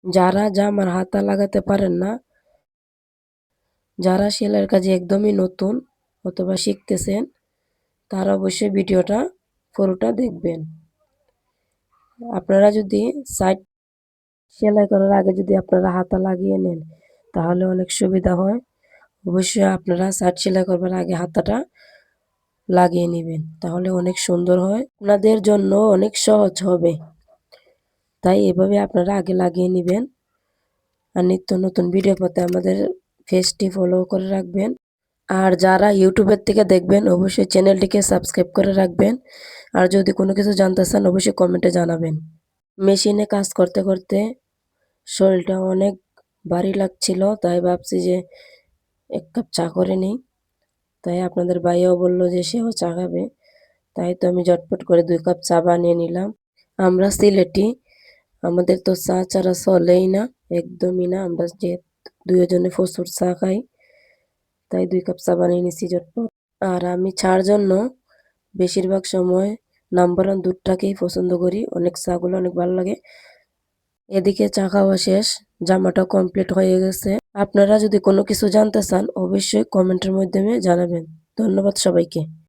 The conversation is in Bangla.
যারা জামার হাতা লাগাতে পারেন না, যারা সেলাইয়ের কাজে একদমই নতুন অথবা শিখতেছেন, তারা অবশ্যই ভিডিওটা পুরোটা দেখবেন। আপনারা যদি সাইড সেলাই করার আগে যদি আপনারা হাতা লাগিয়ে নেন, তাহলে অনেক সুবিধা হয়। অবশ্যই আপনারা সাইড সেলাই করবার আগে হাতাটা লাগিয়ে নিবেন, তাহলে অনেক সুন্দর হয়, আপনাদের জন্য অনেক সহজ হবে। তাই এভাবে আপনারা আগে লাগিয়ে নিবেন। আর নিত্য নতুন ভিডিও পেতে আমাদের পেজটি ফলো করে রাখবেন। আর যারা ইউটিউবের থেকে দেখবেন অবশ্যই চ্যানেলটিকে সাবস্ক্রাইব করে রাখবেন। আর যদি কোনো কিছু জানতে চান অবশ্যই কমেন্টে জানাবেন। মেশিনে কাজ করতে করতে শরীরটা অনেক ভারী লাগছিল, তাই ভাবছি যে ১ কাপ চা করে নিই। তাই আপনাদের ভাইয়াও বলল যে সেও চা খাবে। তাই তো আমি ঝটপট করে ২ কাপ চা বানিয়ে নিলাম। আমরা সিলেটি, আমাদের তো চা ছাড়া চলেই না, একদমই না। আমরা যে ২ জনে প্রচুর চা খাই, তাই ২ কাপ চা বানিয়ে নিচ্ছি ঝটপট। আর আমি চা'র জন্য বেশিরভাগ সময় নাম্বার ওয়ান দুধটাকেই পছন্দ করি। অনেক চাগুলো অনেক ভালো লাগে। এদিকে চা খাওয়া শেষ, জামাটা কমপ্লিট হয়ে গেছে। আপনারা যদি কোনো কিছু জানতে চান অবশ্যই কমেন্টের মাধ্যমে জানাবেন। ধন্যবাদ সবাইকে।